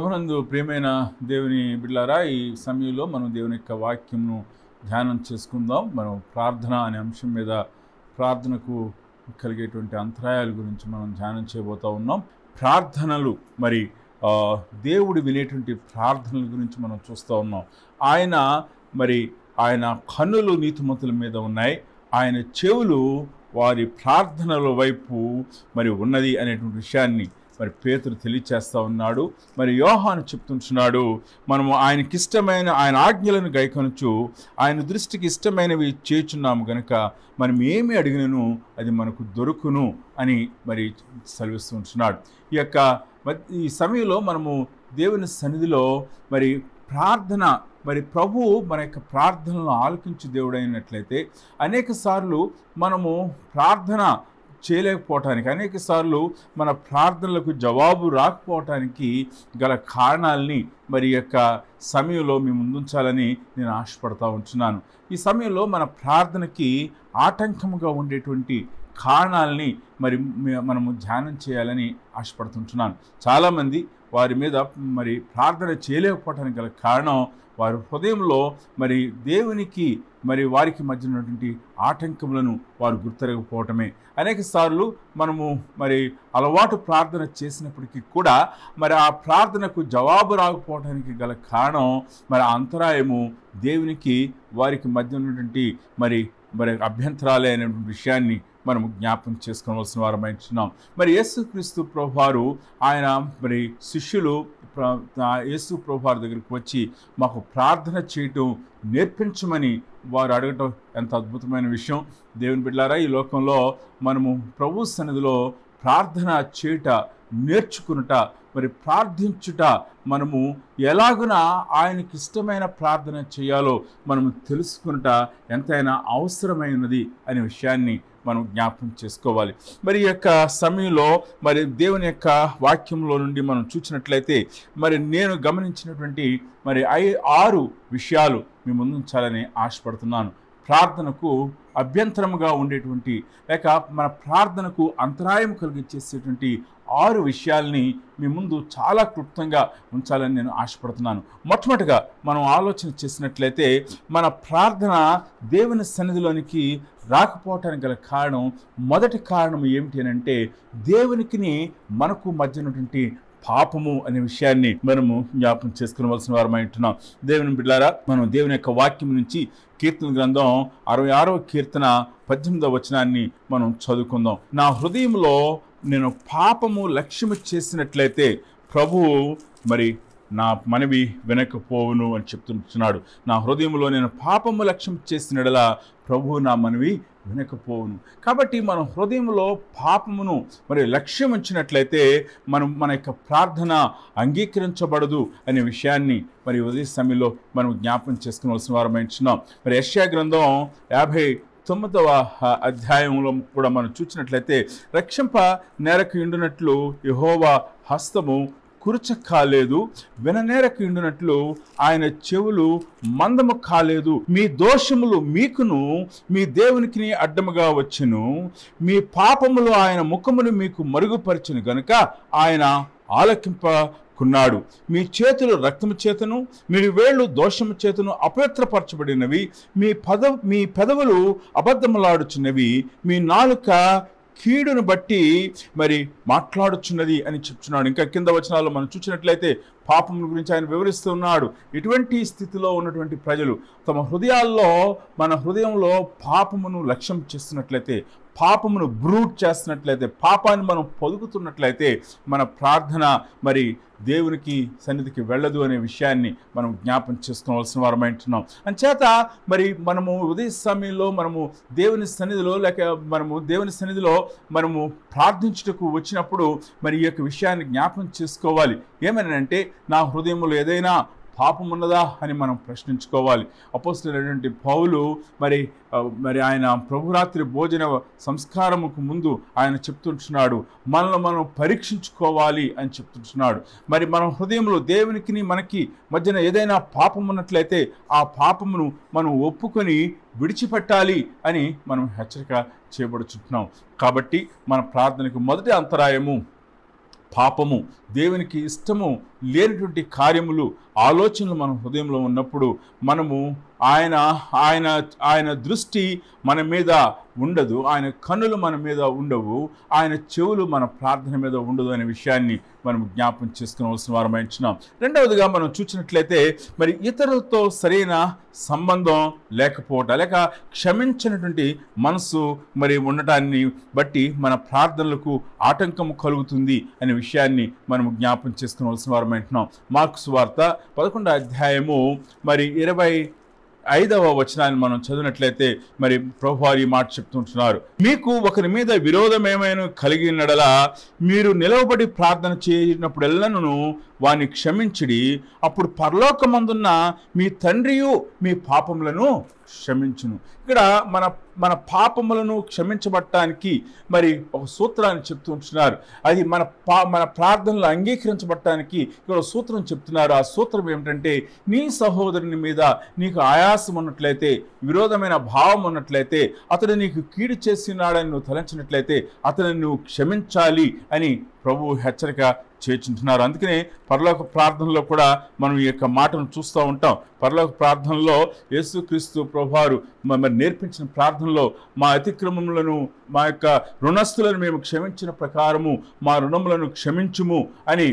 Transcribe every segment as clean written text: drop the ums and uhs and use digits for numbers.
ప్రభునందు ప్రియమైన దేవుని బిడ్డలారా, ఈ సమయంలో మనం దేవుని యొక్క వాక్యంను ధ్యానం చేసుకుందాం. మనం ప్రార్థన అనే అంశం మీద ప్రార్థనకు కలిగేటువంటి అంతరాయాల గురించి మనం ధ్యానం చేయబోతూ ఉన్నాం. ప్రార్థనలు మరి దేవుడు వినేటువంటి ప్రార్థనల గురించి మనం చూస్తూ ఉన్నాం. ఆయన కన్నులు నీతిమంతుల మీద ఉన్నాయి, ఆయన చెవులు వారి ప్రార్థనల వైపు మరి ఉన్నది అనేటువంటి విషయాన్ని మరి పేతురు తెలియచేస్తూ ఉన్నాడు. మరి యోహాను చెప్తుంటున్నాడు, మనము ఆయనకిష్టమైన ఆయన ఆజ్ఞలను గైకొనొచ్చు, ఆయన దృష్టికి ఇష్టమైనవి చేయుచున్నాము గనుక మనం ఏమి అడిగినను అది మనకు దొరుకును అని మరి సెలవిస్తుంటున్నాడు. ఈ సమయంలో మనము దేవుని సన్నిధిలో మరి ప్రార్థన, మరి ప్రభువు మన యొక్క ప్రార్థనలను ఆలకించు దేవుడైనట్లయితే అనేక సార్లు మనము ప్రార్థన చేయలేకపోవటానికి, అనేక సార్లు మన ప్రార్థనలకు జవాబు రాకపోవటానికి గల కారణాలని మరి యొక్క సమయంలో మీ ముందుంచాలని నేను ఆశపడతా ఉంటున్నాను. ఈ సమయంలో మన ప్రార్థనకి ఆటంకముగా ఉండేటువంటి కారణాలని మరి మనము ధ్యానం చేయాలని ఆశపడుతుంటున్నాను. చాలామంది వారి మీద మరి ప్రార్థన చేయలేకపోవటానికి గల కారణం వారి హృదయంలో మరి దేవునికి మరి వారికి మధ్య ఉన్నటువంటి ఆటంకములను వారు గుర్తెరగకపోవటమే. అనేక సార్లు మనము మరి అలవాటు ప్రార్థన చేసినప్పటికీ కూడా మరి ఆ ప్రార్థనకు జవాబు రాకపోవడానికి గల కారణం మరి అంతరాయము దేవునికి వారికి మధ్య ఉన్నటువంటి మరి అభ్యంతరాలే అనేటువంటి విషయాన్ని మనము జ్ఞాపకం చేసుకోవాల్సిన వారమైంటున్నాం. మరి యేసుక్రీస్తు ప్రభువారు ఆయన మరి శిష్యులు యేసు ప్రభువారి దగ్గరికి వచ్చి మాకు ప్రార్థన చేయటం నేర్పించమని వారు అడగటం ఎంత అద్భుతమైన విషయం. దేవుని బిడ్డలారా, ఈ లోకంలో మనము ప్రభు సన్నిధిలో ప్రార్థన చేయుట నేర్చుకునుట, మరి ప్రార్థించుట, మనము ఎలాగున ఆయనకి ఇష్టమైన ప్రార్థన చేయాలో మనము తెలుసుకునుట ఎంతైనా అవసరమైనది అనే విషయాన్ని మనం జ్ఞాపకం చేసుకోవాలి. మరి ఈ యొక్క సమయంలో మరి దేవుని యొక్క వాక్యంలో నుండి మనం చూసినట్లయితే మరి నేను గమనించినటువంటి మరి 6 విషయాలు మీ ముందుంచాలని ఆశపడుతున్నాను. ప్రార్థనకు అభ్యంతరముగా ఉండేటువంటి లేక మన ప్రార్థనకు అంతరాయం కలిగించేసేటువంటి 6 విషయాల్ని మీ ముందు చాలా క్లుప్తంగా ఉంచాలని నేను ఆశపడుతున్నాను. మొట్టమొదటిగా మనం ఆలోచన చేసినట్లయితే మన ప్రార్థన దేవుని సన్నిధిలోనికి రాకపోవటానికి గల కారణం, మొదటి కారణం ఏమిటి అని అంటే దేవునికి మనకు మధ్య ఉన్నటువంటి పాపము అనే విషయాన్ని మనము జ్ఞాపకం చేసుకోవలసిన వారమై ఉంటున్నాం. దేవుని బిడ్డలారా, మనం దేవుని యొక్క వాక్యం నుంచి కీర్తన గ్రంథం 66వ కీర్తన 18వ వచనాన్ని మనం చదువుకుందాం. నా హృదయంలో నేను పాపము లక్ష్యము చేసినట్లయితే ప్రభువు మరి నా మనవి వినకపోవును అని చెప్తున్నాడు. నా హృదయంలో నేను పాపము లక్ష్యం చేసినడలా ప్రభువు నా మనవి వినకపోవును. కాబట్టి మన హృదయంలో పాపమును మరి లక్ష్యం ఉంచినట్లయితే మన యొక్క ప్రార్థన అంగీకరించబడదు అనే విషయాన్ని మరి ఉదయ సమయంలో మనం జ్ఞాపకం చేసుకోవాల్సిన వారమైంటున్నాం. మరి యెషయా గ్రంథం 59వ అధ్యాయంలో కూడా మనం చూసినట్లయితే రక్షింప నేరకు ఉండునట్లు యెహోవా హస్తము కురుచ కాలేదు, విననేరకు ఉండునట్లు ఆయన చెవులు మందము కాలేదు. మీ దోషములు మీకును మీ దేవునికి అడ్డముగా వచ్చును, మీ పాపములు ఆయన ముఖమును మీకు మరుగుపరచును గనుక ఆయన ఆలకింపకున్నాడు. మీ చేతులు రక్తము చేతను మీ వేళ్ళు దోషము చేతను అపవిత్రపరచబడినవి, మీ పెదవులు అబద్ధములాడుచున్నవి, మీ నాలుక కీడును బట్టి మరి మాట్లాడుచున్నది అని చెప్తున్నాడు. ఇంకా కింద వచనాల్లో మనం చూసినట్లయితే పాపముల గురించి ఆయన వివరిస్తూ ఉన్నాడు. ఇటువంటి స్థితిలో ఉన్నటువంటి ప్రజలు తమ హృదయాల్లో, మన హృదయంలో పాపమును లక్ష్యం చేస్తున్నట్లయితే, పాపమును బ్రూట్ చేస్తున్నట్లయితే, పాపాన్ని మనం పొదుగుతున్నట్లయితే మన ప్రార్థన మరి దేవునికి సన్నిధికి వెళ్ళదు అనే విషయాన్ని మనం జ్ఞాపం చేసుకోవాల్సిన వారమైంటున్నాం. అంచేత మరి మనము ఉదయ సమయంలో మనము దేవుని సన్నిధిలో మనము ప్రార్థించుటకు వచ్చినప్పుడు మరి ఈ యొక్క విషయాన్ని జ్ఞాపం చేసుకోవాలి. ఏమనంటే నా హృదయంలో ఏదైనా పాపం ఉన్నదా అని మనం ప్రశ్నించుకోవాలి. అపోస్తలుడైనటువంటి పౌలు మరి ఆయన ప్రభురాత్రి భోజన సంస్కారముకు ముందు ఆయన చెప్తుంటున్నాడు, మనల్ని మనం పరీక్షించుకోవాలి అని చెప్తుంటున్నాడు. మరి మన హృదయంలో దేవునికి మనకి మధ్యన ఏదైనా పాపం ఉన్నట్లయితే ఆ పాపమును మనం ఒప్పుకొని విడిచిపెట్టాలి అని మనం హెచ్చరిక చేయబడుచుంటున్నాం. కాబట్టి మన ప్రార్థనకు మొదటి అంతరాయము పాపము, దేవునికి ఇష్టము లేనటువంటి కార్యములు, ఆలోచనలు మన హృదయంలో ఉన్నప్పుడు మనము ఆయన ఆయన ఆయన దృష్టి మన మీద ఉండదు, ఆయన కన్నులు మన మీద ఉండవు, ఆయన చెవులు మన ప్రార్థన మీద ఉండదు అనే విషయాన్ని మనం జ్ఞాపం చేసుకోవాల్సిన వారమై ఉంటున్నాం. రెండవదిగా మనం చూసినట్లయితే మరి ఇతరులతో సరైన సంబంధం లేకపోవటం, లేక క్షమించినటువంటి మనసు మరి ఉండటాన్ని బట్టి మన ప్రార్థనలకు ఆటంకం కలుగుతుంది అనే విషయాన్ని మనం జ్ఞాపం చేసుకోవాల్సిన వారమై ఉంటున్నాం. మార్కు సువార్త 11వ అధ్యాయము మరి 25వ వచనాన్ని మనం చదివినట్లయితే మరి ప్రభువారు ఈ మాట చెప్తుంటున్నారు. మీకు ఒకరి మీద విరోధం ఏమైనా కలిగినడలా మీరు నిలవబడి ప్రార్థన చేయనప్పుడెల్లను వాని క్షమించిడి, అప్పుడు పరలోకమందున్న మీ తండ్రియు మీ పాపములను క్షమించును. ఇక్కడ మన పాపములను క్షమించబడటానికి మరి ఒక సూత్రాన్ని చెప్తూ ఉంటున్నారు. అది మన ప్రార్థనలు అంగీకరించబడటానికి ఇక్కడ సూత్రం చెప్తున్నారు. ఆ సూత్రం ఏమిటంటే, నీ సహోదరుని మీద నీకు ఆయాసం ఉన్నట్లయితే, విరోధమైన భావం ఉన్నట్లయితే, అతడు నీకు కీడు చేస్తున్నాడని నువ్వు తలంచినట్లయితే అతనిని నువ్వు క్షమించాలి అని ప్రభు హెచ్చరిక చేర్చుంటున్నారు. అందుకనే పరలోక ప్రార్థనలో కూడా మనం ఈ యొక్క మాటను చూస్తూ ఉంటాం. పరలోక ప్రార్థనలో యేసుక్రీస్తు ప్రభువారు మరి నేర్పించిన ప్రార్థనలో మా అతిక్రమములను, మా యొక్క రుణస్థులను మేము క్షమించిన ప్రకారము మా రుణములను క్షమించుము అని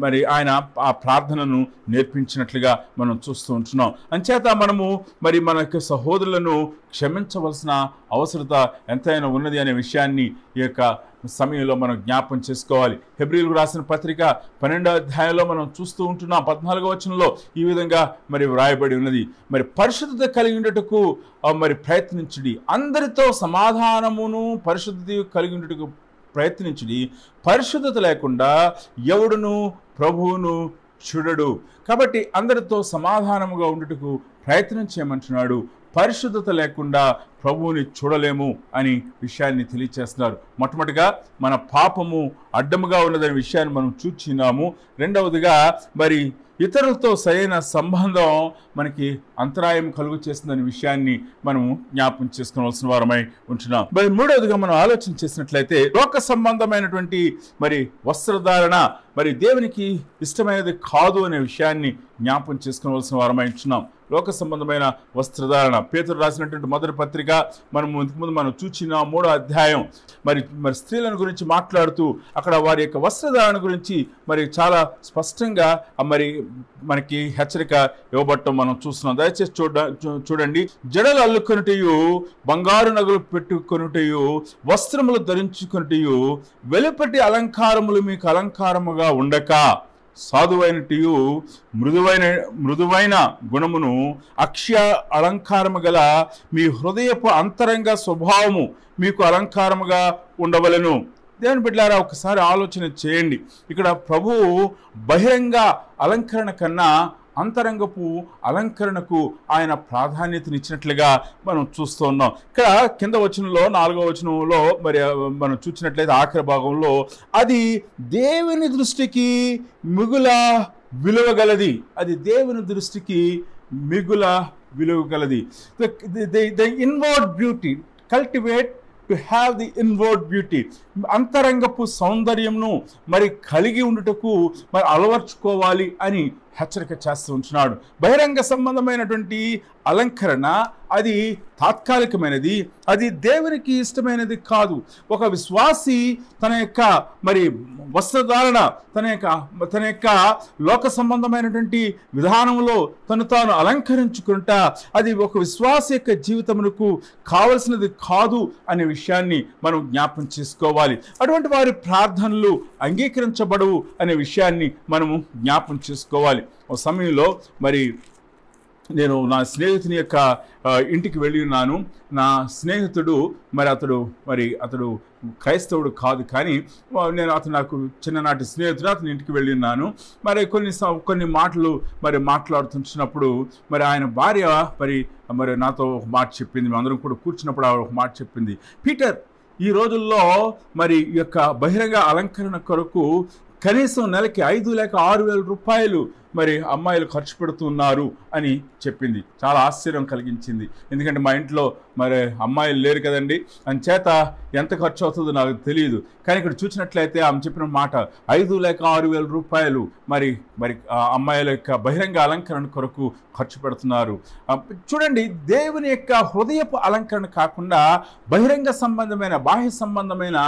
మరి ఆయన ఆ ప్రార్థనను నేర్పించినట్లుగా మనం చూస్తూ ఉంటున్నాం. అంచేత మనము మరి మన యొక్క సహోదరులను క్షమించవలసిన అవసరత ఎంతైనా ఉన్నది అనే విషయాన్ని ఈ యొక్క సమయంలో మనం జ్ఞాపం చేసుకోవాలి. హెబ్రీయులకు రాసిన పత్రిక 12వ అధ్యాయంలో మనం చూస్తూ ఉంటున్నాం. 14వ వచనంలో ఈ విధంగా మరి వ్రాయబడి ఉన్నది, మరి పరిశుద్ధత కలిగి ఉండటకు మరి ప్రయత్నించుడి, అందరితో సమాధానమును పరిశుద్ధత కలిగి ఉండటకు ప్రయత్నించుడి, పరిశుద్ధత లేకుండా ఎవడును ప్రభువును చూడడు. కాబట్టి అందరితో సమాధానముగా ఉండటకు ప్రయత్నం చేయమంటున్నాడు. పరిశుద్ధత లేకుండా ప్రభువుని చూడలేము అని విషయాన్ని తెలియచేస్తున్నారు. మొట్టమొదటిగా మన పాపము అడ్డముగా ఉన్నదనే విషయాన్ని మనం చూచినాము. రెండవదిగా మరి ఇతరులతో సరైన సంబంధం మనకి అంతరాయం కలుగు చేస్తుందనే విషయాన్ని మనము జ్ఞాపం చేసుకోవాల్సిన వారమై ఉంటున్నాం. మరి మూడవదిగా మనం ఆలోచన చేసినట్లయితే, లోక సంబంధమైనటువంటి మరి వస్త్రధారణ మరి దేవునికి ఇష్టమైనది కాదు అనే విషయాన్ని జ్ఞాపం చేసుకోవాల్సిన వారమై ఉంటున్నాం. లోక సంబంధమైన వస్త్రధారణ పేతురు రాసినటువంటి మొదటి పత్రిక ఇంతకుముందు మనం చూచిన 3వ అధ్యాయం మరి స్త్రీలను గురించి మాట్లాడుతూ అక్కడ వారి యొక్క వస్త్రధారణ గురించి మరి చాలా స్పష్టంగా మరి మనకి హెచ్చరిక ఇవ్వబట్టం మనం చూస్తున్నాం. దయచేసి చూడండి. జడలు అల్లుకొనుటయు, బంగారు నగలు పెట్టుకొనుటయు, వస్త్రములు ధరించుకొనుటయు, వెలుపటి అలంకారములు మీకు అలంకారముగా ఉండక, సాధువైనటియు మృదువైన గుణమును అక్షయ అలంకారము గల మీ హృదయపు అంతరంగ స్వభావము మీకు అలంకారముగా ఉండవలెను. దేవుని బిడ్డలారా, ఒకసారి ఆలోచన చేయండి. ఇక్కడ ప్రభువు బహిరంగ అలంకరణ కన్నా అంతరంగపు అలంకరణకు ఆయన ప్రాధాన్యతనిచ్చినట్లుగా మనం చూస్తూ ఉన్నాం. ఇక్కడ కింద వచనంలో 4వ వచనంలో మరి మనం చూసినట్లయితే ఆఖరి భాగంలో, అది దేవుని దృష్టికి మిగుల విలువగలది, అది దేవుని దృష్టికి మిగుల విలువగలది. The inward beauty cultivate to have the inward beauty, అంతరంగపు సౌందర్యంను మరి కలిగి ఉండుటకు మరి అలవర్చుకోవాలి అని హెచ్చరిక చేస్తూ ఉంటున్నాడు. బహిరంగ సంబంధమైనటువంటి అలంకరణ అది తాత్కాలికమైనది, అది దేవునికి ఇష్టమైనది కాదు. ఒక విశ్వాసి తన యొక్క మరి వస్త్రధారణ, తన యొక్క లోక సంబంధమైనటువంటి విధానంలో తాను అలంకరించుకుంటా అది ఒక విశ్వాసి యొక్క జీవితమునకు కావలసినది కాదు అనే విషయాన్ని మనం జ్ఞాపం చేసుకోవాలి. అటువంటి వారి ప్రార్థనలు అంగీకరించబడవు అనే విషయాన్ని మనము జ్ఞాపం చేసుకోవాలి. ఒక సమయంలో మరి నేను నా స్నేహితుని యొక్క ఇంటికి వెళ్ళి ఉన్నాను. నా స్నేహితుడు అతడు క్రైస్తవుడు కాదు, కానీ అతను నాకు చిన్ననాటి స్నేహితుడు. అతని ఇంటికి వెళ్ళి ఉన్నాను. మరి కొన్ని మాటలు మాట్లాడుతున్నప్పుడు మరి ఆయన భార్య మరి నాతో ఒక మాట చెప్పింది. మేమందరం కూడా కూర్చున్నప్పుడు ఒక మాట చెప్పింది, పీటర్, ఈ రోజుల్లో మరి ఈ యొక్క బహిరంగ అలంకరణ కొరకు కనీసం నెలకి 5,000 లేక 6,000 రూపాయలు మరి అమ్మాయిలు ఖర్చు పెడుతున్నారు అని చెప్పింది. చాలా ఆశ్చర్యం కలిగించింది. ఎందుకంటే మా ఇంట్లో మరి అమ్మాయిలు లేరు కదండి, అంచేత ఎంత ఖర్చు అవుతుందో నాకు తెలియదు. కానీ ఇక్కడ చూసినట్లయితే ఆమె చెప్పిన మాట 5 లేక 6,000 రూపాయలు మరి అమ్మాయిల యొక్క బహిరంగ అలంకరణ కొరకు ఖర్చు పెడుతున్నారు. చూడండి, దేవుని యొక్క హృదయపు అలంకరణ కాకుండా బహిరంగ సంబంధమైన బాహ్య సంబంధమైన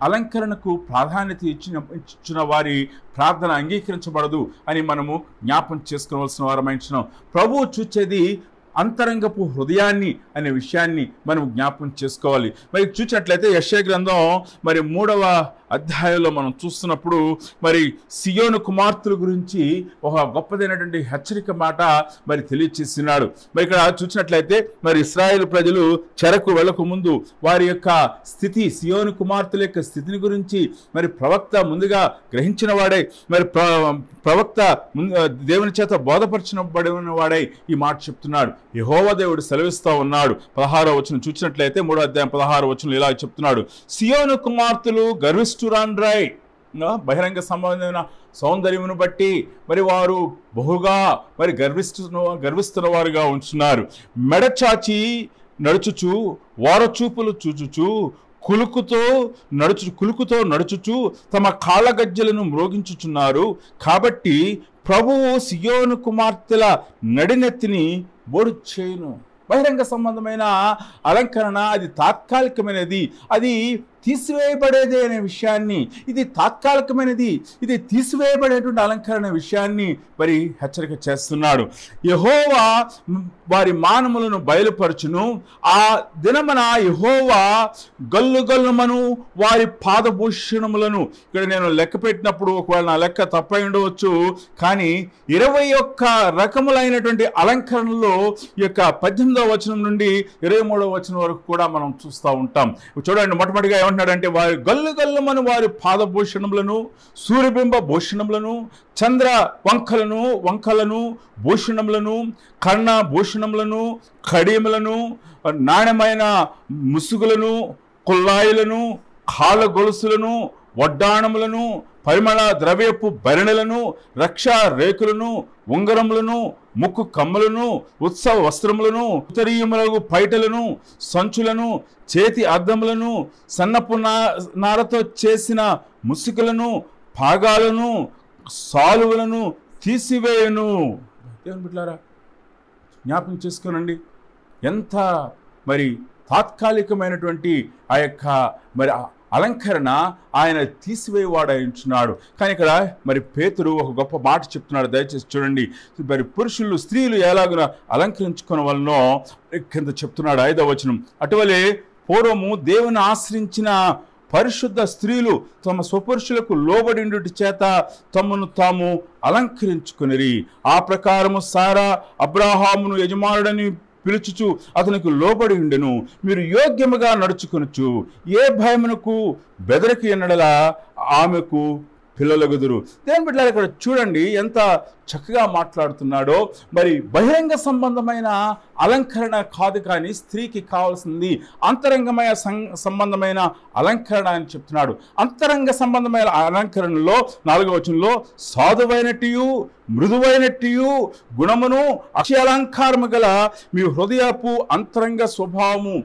అలంకరణకు ప్రాధాన్యత ఇచ్చిన వారి ప్రార్థన అంగీకరించబడదు అని మనము జ్ఞాపం చేసుకోవాల్సిన వారమైంటున్నాం. ప్రభువు చూచేది అంతరంగపు హృదయాన్ని అనే విషయాన్ని మనం జ్ఞాపకం చేసుకోవాలి. మరి చూసినట్లయితే యెషయా గ్రంథం మరి 3వ అధ్యాయంలో మనం చూస్తున్నప్పుడు మరి సియోను కుమార్తెల గురించి ఒక గొప్పదైనటువంటి హెచ్చరిక మాట మరి తెలియచేస్తున్నాడు. మరి ఇక్కడ చూసినట్లయితే మరి ఇశ్రాయేలు ప్రజలు చెరకు వెళ్ళక ముందు వారి యొక్క స్థితి, సియోను కుమార్తెల యొక్క స్థితిని గురించి మరి ప్రవక్త ముందుగా గ్రహించిన వాడై, మరి ప్రవక్త దేవుని చేత బోధపరచబడిన వాడై ఈ మాట చెప్తున్నాడు. యెహోవా దేవుడు సెలవిస్తా ఉన్నాడు. 16వ వచనం చూసినట్లయితే 3వ అధ్యాయం 16వ వచనం ఇలా చెప్తున్నాడు, సియోను కుమార్తెలు గర్విష్ఠురాండ్రై, బహిరంగ సంబంధమైన సౌందర్యమును బట్టి మరి వారు బహుగా మరి గర్విస్తున్న వారుగా ఉంటున్నారు. మెడచాచి నడుచుచు వారచూపులు చూచుచు కులుకుతో నడుచుచు తమ కాళ్ళ గజ్జలను మ్రోగించుచున్నారు. కాబట్టి ప్రభువు సియోను కుమార్తెల నడినెత్తిని బోడు చేయును. బహిరంగ సంబంధమైన అలంకరణ అది తాత్కాలికమైనది, అది తీసివేయబడేదే అనే విషయాన్ని, ఇది తాత్కాలికమైనది, ఇది తీసివేయబడేటువంటి అలంకరణ విషయాన్ని మరి హెచ్చరిక చేస్తున్నాడు. యెహోవా వారి మానములను బయలుపరచును. ఆ దినమున యెహోవా గల్లుమను వారి పాదభూషణములను, ఇక్కడ నేను లెక్క పెట్టినప్పుడు ఒకవేళ నా లెక్క తప్పై ఉండవచ్చు, కానీ 21 రకములైనటువంటి అలంకరణలో ఈ యొక్క 18వ వచనం నుండి 23వ వచనం వరకు కూడా మనం చూస్తూ ఉంటాం. చూడండి, మొట్టమొదటిగా ఏమంటున్నాడంటే వారి గల్లుమను వారి పాదభూషణములను, సూర్యబింబ భూషణములను, చంద్ర వంకలను భూషణములను, కర్ణ భూషణములను, కడియములను, నాణ్యమైన ముసుగులను, కుల్లాయిలను, కాళ్ళ గొలుసులను, వడ్డాణములను, పరిమళ ద్రవ్యపు భరణలను, రక్షా రేకులను, ఉంగరములను, ముక్కు కమ్మలను, ఉత్సవ వస్త్రములను, ఉత్తరీయములకు పైటలను, సంచులను, చేతి అద్దములను, సన్నపు నారతో చేసిన ముసుగులను, పాగాలను, సాలువలను తీసివేయను. దేవుని బిడ్డలారా, జ్ఞాపకం చేసుకోనండి, ఎంత మరి తాత్కాలికమైనటువంటి ఆ యొక్క మరి అలంకరణ ఆయన తీసివేయవాడాయించున్నాడు. కానీ ఇక్కడ మరి పేతురు ఒక గొప్ప మాట చెప్తున్నాడు, దయచేసి చూడండి. మరి పురుషులు స్త్రీలు ఎలాగున అలంకరించుకున్న వలనో కింద చెప్తున్నాడు 5వ వచనం, అటువలే పూర్వము దేవుని ఆశ్రయించిన పరిశుద్ధ స్త్రీలు తమ స్వపురుషులకు లోబడిండుటి చేత తమను తాము అలంకరించుకునిరి. ఆ ప్రకారము సారా అబ్రాహామును యజమానుడని పిలుచుచు అతనికి లోబడి ఉండెను. మీరు యోగ్యముగా నడుచుకొనొచ్చు, ఏ భయమునకు బెదరికి ఎన్నడలా ఆమెకు పిల్లలగుదురు. దేవుని బిడ్డలారా, ఇక్కడ చూడండి ఎంత చక్కగా మాట్లాడుతున్నాడో. మరి బహిరంగ సంబంధమైన అలంకరణ కాదు, కానీ స్త్రీకి కావాల్సింది అంతరంగమైన సంబంధమైన అలంకరణ అని చెప్తున్నాడు. అంతరంగ సంబంధమైన అలంకరణలో 4వ వచనంలో సాధువైనట్టు మృదువైనట్టు గుణమును అలంకారము గల మీ హృదయపు అంతరంగ స్వభావము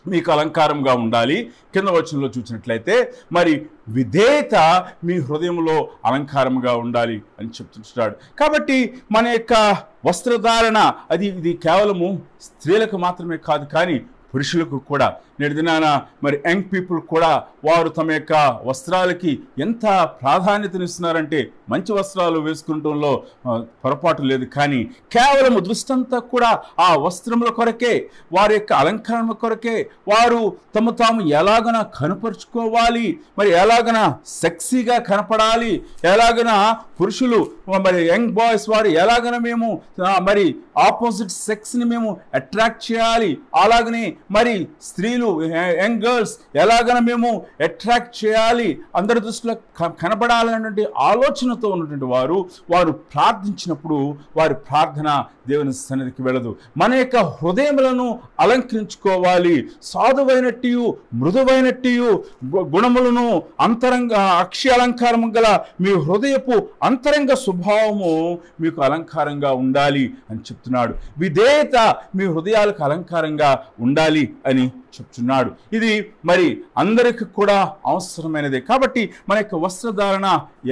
మీకు అలంకారంగా ఉండాలి. కింద వచనంలో చూసినట్లయితే మరి విధేయత మీ హృదయంలో అలంకారంగా ఉండాలి అని చెప్తున్నాడు. కాబట్టి మన యొక్క వస్త్రధారణ ఇది కేవలము స్త్రీలకు మాత్రమే కాదు, కానీ పురుషులకు కూడా. నేటి దినాన మరి యంగ్ పీపుల్ కూడా వారు తమ యొక్క వస్త్రాలకి ఎంత ప్రాధాన్యతనిస్తున్నారంటే, మంచి వస్త్రాలు వేసుకుంటంలో పొరపాటు లేదు, కానీ కేవలం దృష్టంతా కూడా ఆ వస్త్రముల కొరకే, వారి యొక్క అలంకరణ కొరకే, వారు తాము ఎలాగన కనపరుచుకోవాలి, మరి ఎలాగన సెక్సీగా కనపడాలి, ఎలాగన పురుషులు మరి యంగ్ బాయ్స్ వారు ఎలాగన మేము మరి ఆపోజిట్ సెక్స్ని మేము అట్రాక్ట్ చేయాలి, అలాగనే మరి స్త్రీలు యంగ్ గర్ల్స్ ఎలాగైనా మేము అట్రాక్ట్ చేయాలి, అందరి దృష్టిలో కనబడాలన్నటువంటి ఆలోచనతో ఉన్నటువంటి వారు ప్రార్థించినప్పుడు వారి ప్రార్థన దేవుని సన్నిధికి వెళ్ళదు. మన యొక్క హృదయములను అలంకరించుకోవాలి. సాధువైనట్టు మృదువైనట్టు గుణములను అక్షయ అలంకారము గల మీ హృదయపు అంతరంగ స్వభావము మీకు అలంకారంగా ఉండాలి అని చెప్తున్నాడు. విధేయత మీ హృదయాలకు అలంకారంగా ఉండాలి అని చెప్తున్నాడు. ఇది మరి అందరికి కూడా అవసరమైనదే. కాబట్టి మన యొక్క వస్త్రధారణ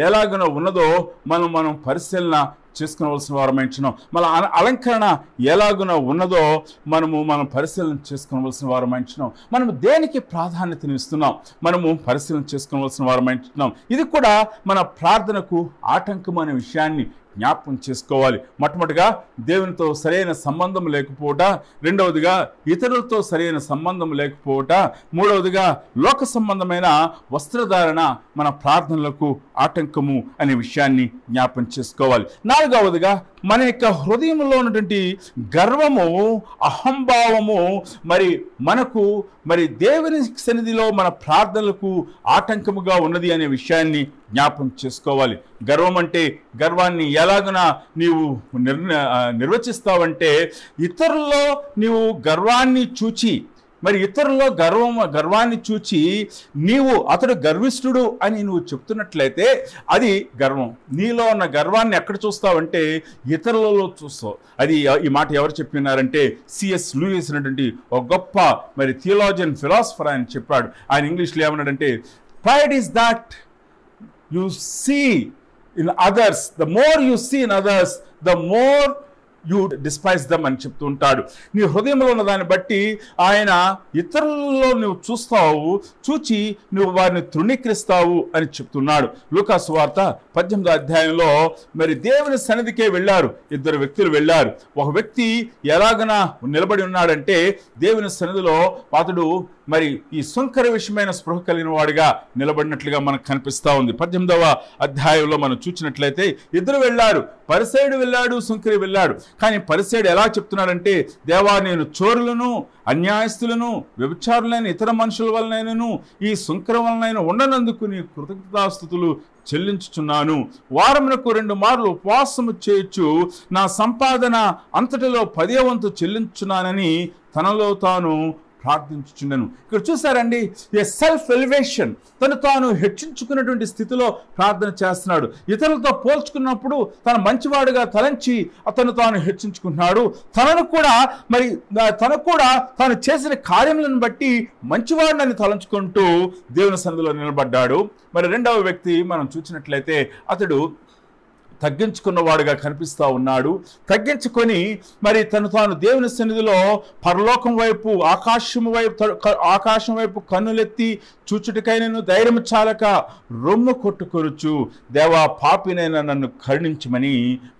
ఎలాగన ఉన్నదో మనం పరిశీలన చేసుకోవలసిన వారమైంటున్నాం. మన అలంకరణ ఎలాగున ఉన్నదో మనం పరిశీలన చేసుకోవలసిన వారమైంటున్నాం. మనం దేనికి ప్రాధాన్యతనిస్తున్నాం మనము పరిశీలన చేసుకోవలసిన వారమైంటున్నాం. ఇది కూడా మన ప్రార్థనకు ఆటంకం అనే విషయాన్ని జ్ఞాపకం చేసుకోవాలి. మొట్టమొదటిగా దేవునితో సరైన సంబంధం లేకపోవట, రెండవదిగా ఇతరులతో సరైన సంబంధం లేకపోవట, మూడవదిగా లోక సంబంధమైన వస్త్రధారణ మన ప్రార్థనలకు ఆటంకము అనే విషయాన్ని జ్ఞాపకం చేసుకోవాలి. నాలుగవదిగా మన యొక్క హృదయంలో ఉన్నటువంటి గర్వము, అహంభావము మనకు దేవుని సన్నిధిలో మన ప్రార్థనలకు ఆటంకముగా ఉన్నది అనే విషయాన్ని జ్ఞాపకం చేసుకోవాలి. గర్వం అంటే గర్వాన్ని ఎలాగైనా నీవు నిర్వచిస్తావంటే ఇతరుల్లో నీవు గర్వాన్ని చూచి ఇతరుల్లో గర్వాన్ని చూచి అతడు గర్విష్ఠుడు అని నువ్వు చెప్తున్నట్లయితే అది గర్వం. నీలో ఉన్న గర్వాన్ని ఎక్కడ చూస్తావంటే ఇతరులలో చూస్తావు. అది ఈ మాట ఎవరు చెప్పినారంటే సిఎస్ లూయిస్ అనేటువంటి ఒక గొప్ప థియోలాజియన్ ఫిలాసఫర్ ఆయన చెప్పాడు. ఆయన ఇంగ్లీష్లో ఏమన్నాడంటే, pride is that you see in others, the more you see in others, the more you despise them అని చెప్తూ ఉంటాడు. నీ హృదయంలో ఉన్న దాన్ని బట్టి ఆయన ఇతరులలో నువ్వు చూచి నువ్వు వారిని తృణీకరిస్తావు అని చెప్తున్నాడు. లూకా సువార్త 18వ అధ్యాయంలో దేవుని సన్నిధికే వెళ్ళారు. ఇద్దరు వ్యక్తులు వెళ్ళారు. ఒక వ్యక్తి ఎలాగనా నిలబడి ఉన్నాడంటే దేవుని సన్నిధిలో అతడు ఈ సుంకర విషయమైన స్పృహ కలిగిన వాడిగా నిలబడినట్లుగా మనకు కనిపిస్తూ ఉంది. 18వ అధ్యాయంలో మనం చూసినట్లయితే ఇద్దరు వెళ్ళారు. పరిసయ్యుడు వెళ్ళాడు, సుంకరి వెళ్ళాడు. కానీ పరిసయ్యుడు ఎలా చెప్తున్నాడంటే, దేవా నేను చోరులను, అన్యాయస్తులను, వ్యభిచారులైన ఇతర మనుషుల వలనైనను ఈ సుంకరం వలనైనా ఉండనందుకు నీ కృతజ్ఞతాస్తుతులు చెల్లించుచున్నాను. వారమునకు 2 మార్లు ఉపవాసము చేయొచ్చు, నా సంపాదన అంతటిలో 10వ వంతు చెల్లించున్నానని తనలో తాను ప్రార్థించుచుండెను. ఇక్కడ చూసారండి, ఏ సెల్ఫ్ ఎలివేషన్, తాను హెచ్చించుకున్నటువంటి స్థితిలో ప్రార్థన చేస్తున్నాడు. ఇతరులతో పోల్చుకున్నప్పుడు తను మంచివాడుగా తలంచి తాను హెచ్చించుకుంటున్నాడు. తనకు కూడా తాను చేసిన కార్యములను బట్టి మంచివాడిని తలంచుకుంటూ దేవుని సన్నిధిలో నిలబడ్డాడు. రెండవ వ్యక్తి మనం చూసినట్లయితే అతడు తగ్గించుకున్నవాడుగా కనిపిస్తూ ఉన్నాడు. తగ్గించుకొని తాను దేవుని సన్నిధిలో పరలోకం వైపు, ఆకాశం వైపు కన్నులెత్తి చూచుటికైనను ధైర్యం చాలక రొమ్ము కొట్టుకొనుచు, దేవా పాపినైనా నన్ను కరుణించమని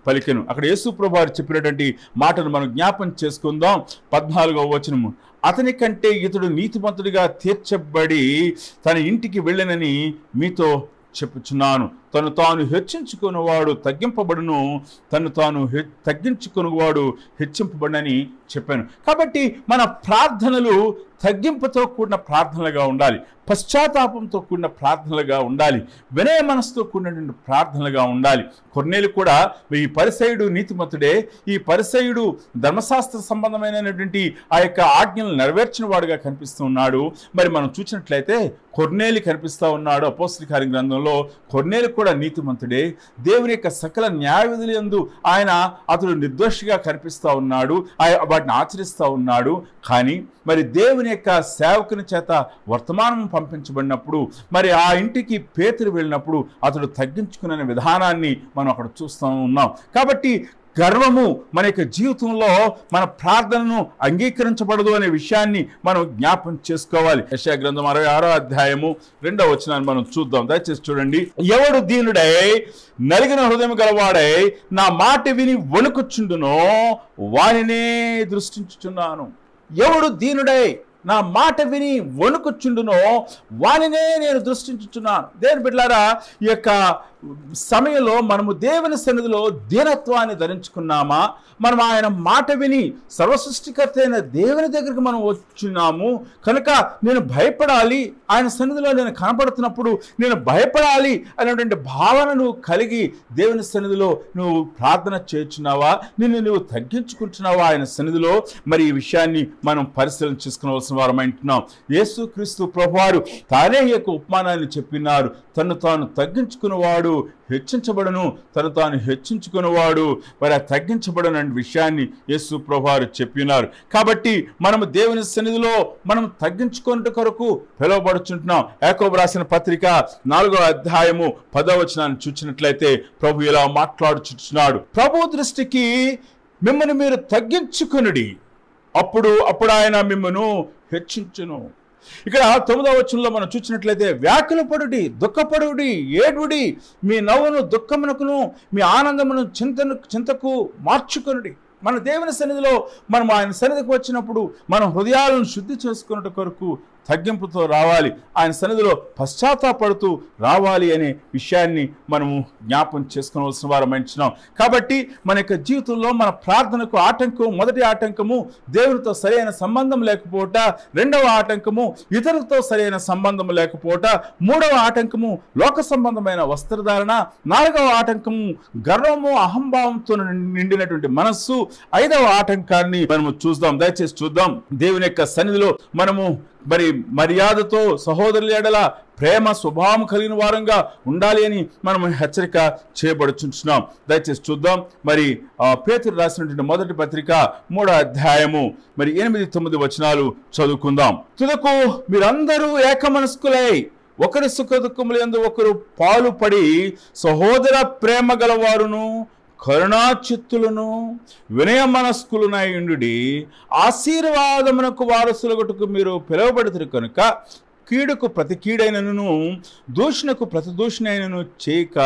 పలికెను. అక్కడ యేసు ప్రభువు చెప్పినటువంటి మాటను మనం జ్ఞాపం చేసుకుందాం. 14వ వచనము, అతని కంటే ఇతడు నీతిమంతుడిగా తీర్చబడి తన ఇంటికి వెళ్ళనని మీతో చెప్పుచున్నాను. తాను హెచ్చించుకున్నవాడు తగ్గింపబడును, తాను తగ్గించుకున్నవాడు హెచ్చింపబడనని చెప్పాను. కాబట్టి మన ప్రార్థనలు తగ్గింపుతో కూడిన ప్రార్థనలుగా ఉండాలి, పశ్చాత్తాపంతో కూడిన ప్రార్థనలుగా ఉండాలి, వినయ మనసుతో కూడినటువంటి ప్రార్థనలుగా ఉండాలి. కొర్నేలు కూడా ఈ పరిసయ్యుడు నీతిమంతుడే, ఈ పరిసయ్యుడు ధర్మశాస్త్ర సంబంధమైనటువంటి ఆ యొక్క ఆజ్ఞలను నెరవేర్చిన వాడుగా కనిపిస్తూ ఉన్నాడు. మనం చూసినట్లయితే కొర్నేలు కనిపిస్తూ ఉన్నాడు. అపోస్తల కార్య గ్రంథంలో కొర్నేలు కూడా నీతిమంతుడే. దేవుని యొక్క సకల న్యాయ విధుల యందు అతడు నిర్దోషిగా కనిపిస్తూ ఉన్నాడు, వాటిని ఆచరిస్తూ ఉన్నాడు. కానీ దేవుని యొక్క సేవకుని చేత వర్తమానం పంపించబడినప్పుడు ఆ ఇంటికి పేతురు వెళ్ళినప్పుడు అతడు తగ్గించుకునే విధానాన్ని మనం అక్కడ చూస్తూ ఉన్నాం. కాబట్టి గర్వము మన యొక్క జీవితంలో మన ప్రార్థనను అంగీకరించబడదు అనే విషయాన్ని మనం జ్ఞాపకం చేసుకోవాలి. యెషయా గ్రంథం 66వ అధ్యాయము 2వ వచనాన్ని మనం చూద్దాం. దయచేసి చూడండి. ఎవడు దీనుడై నలిగిన హృదయం గలవాడై నా మాట విని వణుకుచుండునో వానినే దృష్టించుచున్నాను. ఎవడు దీనుడై నా మాట విని వణుకుచుండునో వానినే నేను దృష్టించుచున్నాను. దేని బిడ్డలారా, ఈ యొక్క సమయంలో మనము దేవుని సన్నిధిలో దీనత్వాన్ని ధరించుకున్నామా? మనం ఆయన మాట విని సర్వసృష్టికర్త అయిన దేవుని దగ్గరికి మనం వచ్చున్నాము కనుక నేను భయపడాలి, ఆయన సన్నిధిలో నేను కనపడుతున్నప్పుడు నేను భయపడాలి అనేటువంటి భావన నువ్వు కలిగి దేవుని సన్నిధిలో నువ్వు ప్రార్థన చేస్తున్నావా? నువ్వు తగ్గించుకుంటున్నావా ఆయన సన్నిధిలో? మరి ఈ విషయాన్ని మనం పరిశీలన చేసుకోవాల్సిన వారం అంటున్నాం. యేసుక్రీస్తు ప్రభువారు తానే ఈ యొక్క ఉపమానాన్ని చెప్పినారు. తను తాను తగ్గించుకున్నవాడు హెచ్చించబడను, తను తాను హెచ్చించుకున్నవాడు మరి తగ్గించబడను అనే విషయాన్ని యేసు ప్రభువారు చెప్పినారు. కాబట్టి మనము దేవుని సన్నిధిలో మనం తగ్గించుకునే కొరకు పిలువబడుచుంటున్నాం. యాకోబు రాసిన పత్రిక 4వ అధ్యాయము 10వ వచనాన్ని చూసినట్లయితే ప్రభు ఇలా మాట్లాడుచున్నాడు. ప్రభు దృష్టికి మిమ్మల్ని మీరు తగ్గించుకొనుడి, అప్పుడు ఆయన మిమ్మల్ని హెచ్చించును. ఇక్కడ 9వ వచనంలో మనం చూసినట్లయితే వ్యాకులపడుడి, దుఃఖపడుడి, ఏడుడి, మీ నవ్వును దుఃఖమునకును మీ ఆనందమును చింతకు మార్చుకొనుడి. మన దేవుని సన్నిధిలో మనం ఆయన సన్నిధికి వచ్చినప్పుడు మన హృదయాలను శుద్ధి చేసుకున్నట్టు కొరకు తగ్గింపుతో రావాలి, ఆయన సన్నిధిలో పశ్చాత్తాపడుతూ రావాలి అనే విషయాన్ని మనము జ్ఞాపం చేసుకోవాల్సిన వారం అంటున్నాం. కాబట్టి మన యొక్క జీవితంలో మన ప్రార్థనకు ఆటంకం, మొదటి ఆటంకము దేవునితో సరైన సంబంధం లేకపోవట, రెండవ ఆటంకము ఇతరులతో సరైన సంబంధం లేకపోవట, మూడవ ఆటంకము లోక సంబంధమైన వస్త్రధారణ, నాలుగవ ఆటంకము గర్వము అహంభావంతో నిండినటువంటి మనస్సు, ఐదవ ఆటంకాన్ని మనము చూద్దాం. దయచేసి చూద్దాం. దేవుని యొక్క సన్నిధిలో మనము మరి మర్యాదతో సహోదరుల ఎడల ప్రేమ స్వభావం కలిగిన వారంగా ఉండాలి అని మనం హెచ్చరిక చేయబడుచున్నాం. దయచేసి చూద్దాం. మరి పేతురు రాసినటువంటి మొదటి పత్రిక 3వ అధ్యాయము మరి 8-9 వచనాలు చదువుకుందాం. తుదకు మీరందరూ ఏకమనస్కులై ఒకరి సుఖ దుఃఖముల యందు ఒకరు పాలు పడి సహోదర ప్రేమ గలవారును కరుణాచిత్తులను వినయ మనస్కులునై ఉండుడి. ఆశీర్వాదమునకు వారసులగుటకు మీరు పిలువబడుతురు కనుక కీడుకు ప్రతి కీడైనను దూషణకు ప్రతి దూషణైనను చేయక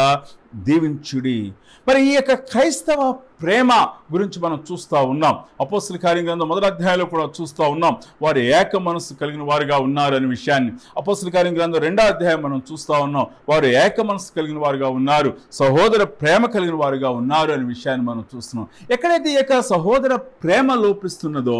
దీవించుడి. మరి ఈ యొక్క క్రైస్తవ ప్రేమ గురించి మనం చూస్తూ ఉన్నాం. అపోస్తల కార్య గ్రంథం 1వ అధ్యాయంలో కూడా చూస్తూ ఉన్నాం. వారు ఏక మనస్సు కలిగిన వారుగా ఉన్నారు అనే విషయాన్ని. అపోస్తల కార్య గ్రంథం 2వ అధ్యాయం మనం చూస్తూ ఉన్నాం. వారు ఏక మనస్సు కలిగిన వారుగా ఉన్నారు, సహోదర ప్రేమ కలిగిన వారుగా ఉన్నారు అనే విషయాన్ని మనం చూస్తున్నాం. ఎక్కడైతే ఈ యొక్క సహోదర ప్రేమ లోపిస్తున్నదో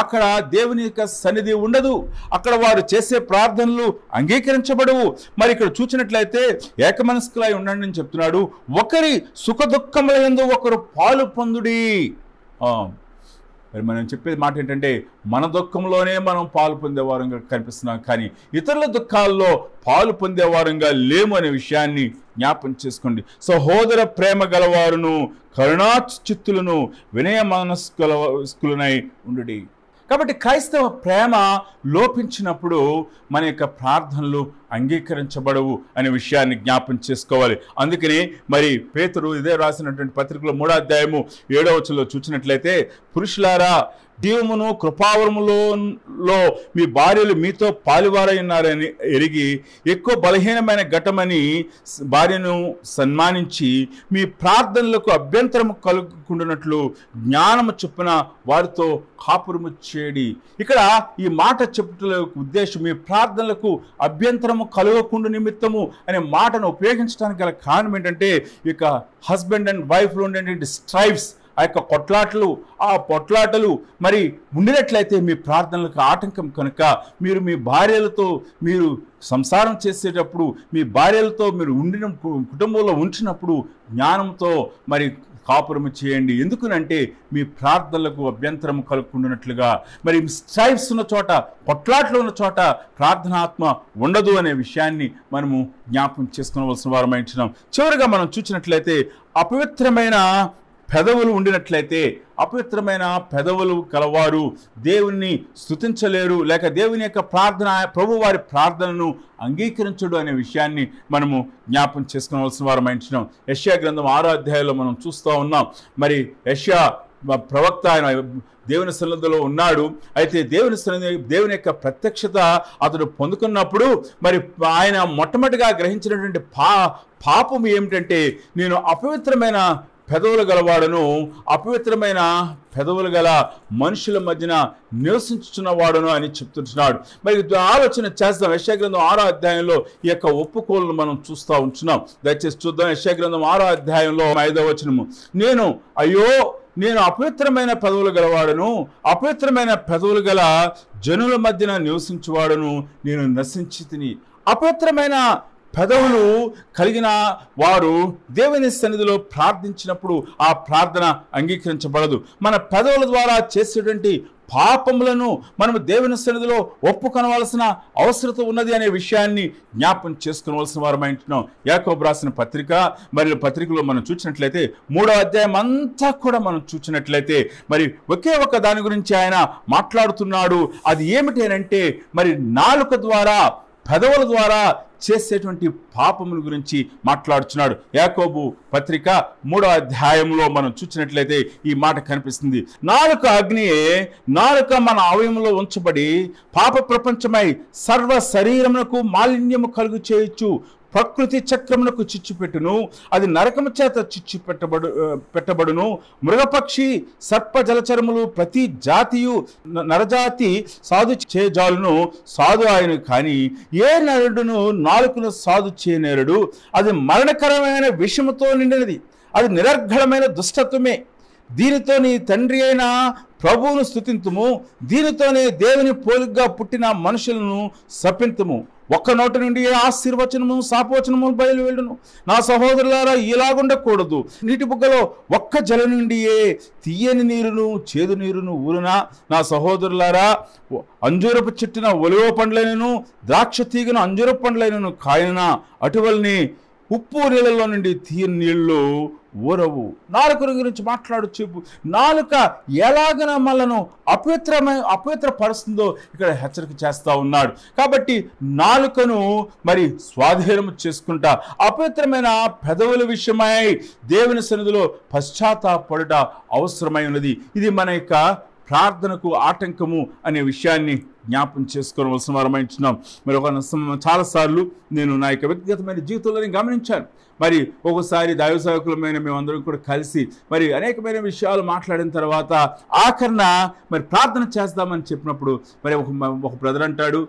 అక్కడ దేవుని యొక్క సన్నిధి ఉండదు, అక్కడ వారు చేసే ప్రార్థనలు అంగీకరించబడవు. మరి ఇక్కడ చూసినట్లయితే ఏక మనస్కులై ఉండండి అని చెప్తున్నాడు. ఒకరి సుఖ దుఃఖముల యందు ఒకరు పాలు పొందుడి. మరి మనం చెప్పేది మాట ఏంటంటే మన దుఃఖంలోనే మనం పాలు పొందేవారంగా కనిపిస్తున్నాం, కానీ ఇతరుల దుఃఖాల్లో పాలు పొందేవారంగా లేము అనే విషయాన్ని జ్ఞాపం చేసుకోండి. సహోదర ప్రేమ గలవారును కరుణాచిత్తులను వినయ మనస్కులనై ఉండుడి. కాబట్టి క్రైస్తవ ప్రేమ లోపించినప్పుడు మన యొక్క ప్రార్థనలు అంగీకరించబడవు అనే విషయాన్ని జ్ఞాపం చేసుకోవాలి. అందుకని మరి పేతురు ఇదే రాసినటువంటి పత్రికలో 3వ అధ్యాయము 7వ వచనంలో చూసినట్లయితే పురుషులారా జీవమును కృపావరములో మీ భార్యలు మీతో పాలువారై ఉన్నారని ఎరిగి ఎక్కువ బలహీనమైన ఘటమని భార్యను సన్మానించి మీ ప్రార్థనలకు అభ్యంతరము కలుగుకుంటున్నట్లు జ్ఞానము చొప్పున వారితో కాపురము చేయడి. ఇక్కడ ఈ మాట చెప్పుట ఉద్దేశం మీ ప్రార్థనలకు అభ్యంతరము కలగకుండా నిమిత్తము అనే మాటను ఉపయోగించడానికి గల కారణం ఏంటంటే ఇక హస్బెండ్ అండ్ వైఫ్లో ఉండేటువంటి స్ట్రైవ్స్, ఆ యొక్క పొట్లాటలు మరి ఉండినట్లయితే మీ ప్రార్థనలకు ఆటంకం కనుక మీరు మీ భార్యలతో మీరు సంసారం చేసేటప్పుడు మీ భార్యలతో మీరు ఉండిన కుటుంబంలో ఉంచినప్పుడు జ్ఞానంతో మరి కాపురము చేయండి. ఎందుకనంటే మీ ప్రార్థనలకు అభ్యంతరం కలుగుకుంటున్నట్లుగా మరి స్ట్రైవ్స్ ఉన్న చోట, పొట్లాట్లు ఉన్న చోట ప్రార్థనాత్మ ఉండదు అనే విషయాన్ని మనము జ్ఞాపకం చేసుకోవలసిన వారమైంటున్నాం. చివరిగా మనం చూసినట్లయితే అపవిత్రమైన పెదవులు ఉండినట్లయితే, అపవిత్రమైన పెదవులు కలవారు దేవుణ్ణి స్తుతించలేరు, లేక దేవుని యొక్క ప్రార్థన ప్రభు వారి ప్రార్థనను అంగీకరించడు అనే విషయాన్ని మనము జ్ఞాపం చేసుకోవాల్సిన వారమైంటున్నాం. యెషయా గ్రంథం 6వ అధ్యాయంలో మనం చూస్తూ ఉన్నాం. మరి యెషయా ప్రవక్త ఆయన దేవుని సన్నిధిలో ఉన్నాడు. అయితే దేవుని యొక్క ప్రత్యక్షత అతడు పొందుకున్నప్పుడు మరి ఆయన మొట్టమొదటిగా గ్రహించినటువంటి పాపం ఏమిటంటే నేను అపవిత్రమైన పెదవులు గలవాడును అపవిత్రమైన పెదవులు గల మనుషుల మధ్యన నివసించుచున్నవాడును అని చెప్తుంటున్నాడు. మరి ఆలోచన చేద్దాం. యెషయా గ్రంథం 6వ అధ్యాయంలో ఈ యొక్క ఒప్పుకోలను మనం చూస్తూ ఉంటున్నాం. దయచేసి చూద్దాం. యెషయా గ్రంథం 6వ అధ్యాయంలో 5వ వచనము, నేను అపవిత్రమైన పెదవులు గలవాడును అపవిత్రమైన పెదవులు గల జనుల మధ్యన నివసించువాడును, నేను నశించి తిని. అపవిత్రమైన పెదవులు కలిగిన వారు దేవుని సన్నిధిలో ప్రార్థించినప్పుడు ఆ ప్రార్థన అంగీకరించబడదు. మన పెదవుల ద్వారా చేసేటువంటి పాపములను మనము దేవుని సన్నిధిలో ఒప్పుకొనవలసిన అవసరత ఉన్నది అనే విషయాన్ని జ్ఞాపకం చేసుకోవలసిన వారమై ఉంటున్నాం. యాకోబు రాసిన పత్రిక మరియు పత్రికలో మనం చూసినట్లయితే 3వ అధ్యాయం అంతా కూడా మనం చూసినట్లయితే మరి ఒకే ఒక దాని గురించి ఆయన మాట్లాడుతున్నాడు. అది ఏమిటి అంటే మరి నాలుక ద్వారా పెదవుల ద్వారా చేసేటువంటి పాపముల గురించి మాట్లాడుచున్నాడు. యాకోబు పత్రిక 3వ అధ్యాయంలో మనం చూసినట్లయితే ఈ మాట కనిపిస్తుంది. నాలుక అగ్నియే, నాలుక మన అవయవంలో ఉంచబడి పాప ప్రపంచమై సర్వ శరీరమునకు మాలిన్యము కలుగు చేయొచ్చు, ప్రకృతి చక్రమునకు చిచ్చు పెట్టును, అది నరకము చేత చిచ్చు పెట్టబడును. మృగపక్షి సర్ప జలచరములు ప్రతి జాతియు నరజాతి సాధు చేయజాలును, సాధు ఆయన కానీ ఏ నరుడును నాలుకను సాధు చేయనేరుడు. అది మరణకరమైన విషముతో నిండినది, అది నిరర్ఘళమైన దుష్టత్వమే. దీనితో నీ తండ్రి అయిన ప్రభువును స్తుతింతుము, దీనితోనే దేవుని పోలికగా పుట్టిన మనుషులను శపింతుము. ఒక్క నోటి నుండి ఆశీర్వచనము శాపవచనము బయలువెళ్ళును. నా సహోదరులారా, ఇలాగుండకూడదు. నీటి బుగ్గలో ఒక్క జల నుండియే తీయని నీరును చేదు నీరును ఊరునా. నా సహోదరులారా, అంజూరపు చెట్టున ఒలివ పండ్లైనను ద్రాక్ష తీగను అంజూరపు పండ్లైనను కాయన అటువల్ని ఉప్పు నీళ్ళలో నుండి తీయని నీళ్ళు ఊరవు. నాలుక గురించి మాట్లాడు చెప్పు. నాలుక ఎలాగన మనను అపవిత్రపరుస్తుందో ఇక్కడ హెచ్చరిక చేస్తూ ఉన్నాడు. కాబట్టి నాలుకను మరి స్వాధీనము చేసుకుంటా అపవిత్రమైన పెదవుల విషయమై దేవుని సన్నిధిలో పశ్చాత్తాపడుట అవసరమై ఉన్నది. ఇది మన యొక్క ప్రార్థనకు ఆటంకము అనే విషయాన్ని జ్ఞాపం చేసుకోవలసిన వారమైంటున్నాం. మరి ఒక చాలాసార్లు నేను నా యొక్క వ్యక్తిగతమైన జీవితంలో గమనించాను. మరి ఒకసారి దైవ సేవకులమైన మేమందరం కూడా కలిసి మరి అనేకమైన విషయాలు మాట్లాడిన తర్వాత ఆఖరణ మరి ప్రార్థన చేద్దామని చెప్పినప్పుడు మరి ఒక బ్రదర్ అంటాడు,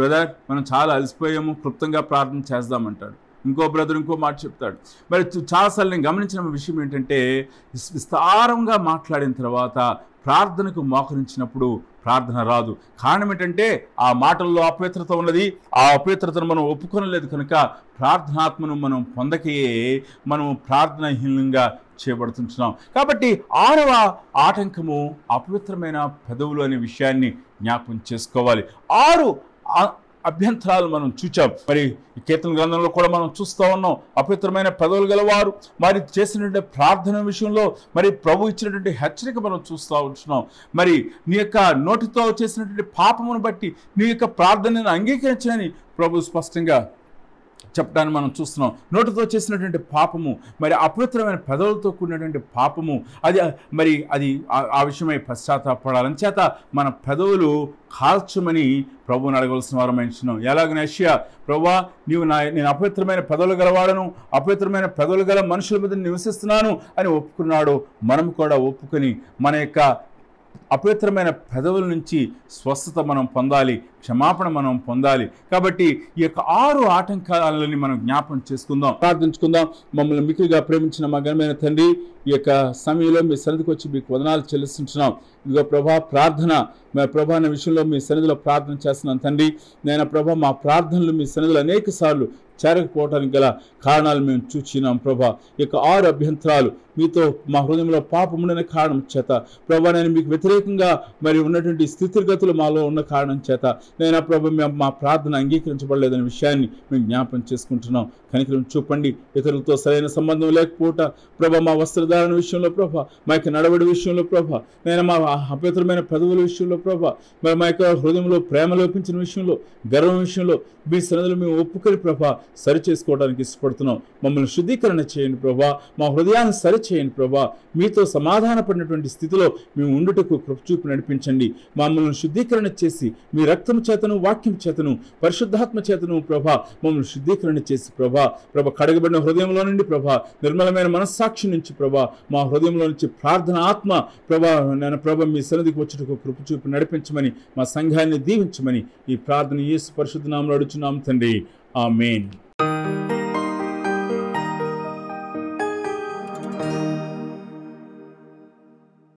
బ్రదర్ మనం చాలా అలసిపోయాము, క్లుప్తంగా ప్రార్థన చేద్దామంటాడు. ఇంకో బ్రదర్ ఇంకో మాట చెప్తాడు. మరి చాలాసార్లు నేను గమనించిన విషయం ఏంటంటే విస్తారంగా మాట్లాడిన తర్వాత ప్రార్థనకు మోకరించినప్పుడు ప్రార్థన రాదు. కారణం ఏంటంటే ఆ మాటల్లో అపవిత్రత ఉన్నది. ఆ అపవిత్రతను మనం ఒప్పుకొనలేదు కనుక ప్రార్థనాత్మను మనం పొందకే మనం ప్రార్థనాహీనంగా చేయబడుతుంటున్నాం. కాబట్టి 6వ ఆటంకము అపవిత్రమైన పెదవులు అనే విషయాన్ని జ్ఞాపకం చేసుకోవాలి. 6 అభ్యంతరాలు మనం చూచాం. మరి ఈ కీర్తన గ్రంథంలో కూడా మనం చూస్తూ ఉన్నాం. అపవిత్రమైన పెదవులు గలవారు మరి చేసినటువంటి ప్రార్థన విషయంలో మరి ప్రభు ఇచ్చినటువంటి హెచ్చరిక మనం చూస్తూ ఉంటున్నాం. మరి నీ యొక్క నోటితో చేసినటువంటి పాపమును బట్టి నీ యొక్క ప్రార్థనను అంగీకరించని ప్రభు స్పష్టంగా చెప్పడాన్ని మనం చూస్తున్నాం. నోటితో చేసినటువంటి పాపము మరి అపవిత్రమైన పెదవులతో కూడినటువంటి పాపము అది ఆ విషయమై పశ్చాత్తాపడాలని చేత మన పెదవులు కాల్చమని ప్రభువుని అడగవలసిన వారమైంటున్నాం. ఎలాగైనా యెషయా, ప్రభువా నేను అపవిత్రమైన పెదవులు గలవాడను, అపవిత్రమైన పెదవులు గల మనుషుల మీద నివసిస్తున్నాను అని ఒప్పుకున్నాడు. మనం కూడా ఒప్పుకొని మన యొక్క అపవిత్రమైన పెదవుల నుంచి స్వస్థత మనం పొందాలి, క్షమాపణ మనం పొందాలి. కాబట్టి ఈ యొక్క 6 ఆటంకాలని మనం జ్ఞాపకం చేసుకుందాం, ప్రార్థించుకుందాం. మమ్మల్ని మిక్కుగా ప్రేమించిన మా ఘనమైన తండ్రి, ఈ యొక్క సమయంలో మీ సన్నిధికి వచ్చి మీకు వందనాలు చెల్లిస్తుంటున్నాం. ఇదిగో ప్రభా, ప్రార్థన ప్రభా అనే విషయంలో మీ సన్నిధిలో ప్రార్థన చేస్తున్నాను తండ్రి. నేను ప్రభా, మా ప్రార్థనలు మీ సన్నిధిలో అనేక సార్లు చేరకపోవటానికి గల కారణాలు మేము చూచినాం ప్రభా. ఈ యొక్క 6 అభ్యంతరాలు మీతో మా హృదయంలో పాపముండని కారణం చేత ప్రభా, నేను మీకు వ్యతిరేకంగా మరి ఉన్నటువంటి స్థితిగతులు మాలో ఉన్న కారణం చేత నేను ప్రభా మా ప్రార్థన అంగీకరించబడలేదనే విషయాన్ని మేము జ్ఞాపం చేసుకుంటున్నాం. కనికరం చూపండి. ఇతరులతో సరైన సంబంధం లేకపోవట ప్రభా, మా వస్త్రధారణ విషయంలో ప్రభా, మా యొక్క నడవడి విషయంలో ప్రభా, నేను మా అపవిత్రమైన పెదవుల విషయంలో ప్రభా, మరి మా యొక్క హృదయంలో ప్రేమ లోపించిన విషయంలో, గర్వం విషయంలో మీ సన్నిధిలో మేము ఒప్పుకొని ప్రభా సరి చేసుకోవడానికి ఇష్టపడుతున్నాం. మమ్మల్ని శుద్ధీకరణ చేయండి ప్రభా, మా హృదయాన్ని సరి చేయండి ప్రభా. మీతో సమాధాన పడినటువంటి స్థితిలో మేము ఉండుటకు కృప చూపి నడిపించండి. మమ్మల్ని శుద్ధీకరణ చేసి మీ రక్తము చేతను వాక్యం చేతను పరిశుద్ధాత్మ చేతను ప్రభా మమ్మల్ని శుద్ధీకరణ చేసి ప్రభా కడగబడిన హృదయంలో నుండి ప్రభా నిర్మలమైన మనస్సాక్షి నుంచి ప్రభా మా హృదయంలో నుంచి ప్రార్థన ఆత్మ ప్రభా మీ సన్నిధికి వచ్చుటకు కృప చూపి నడిపించమని మా సంఘాన్ని దీవించమని ఈ ప్రార్థన యేసు పరిశుద్ధ నామములో అడుగుచున్నాము తండ్రి. ఆమేన్.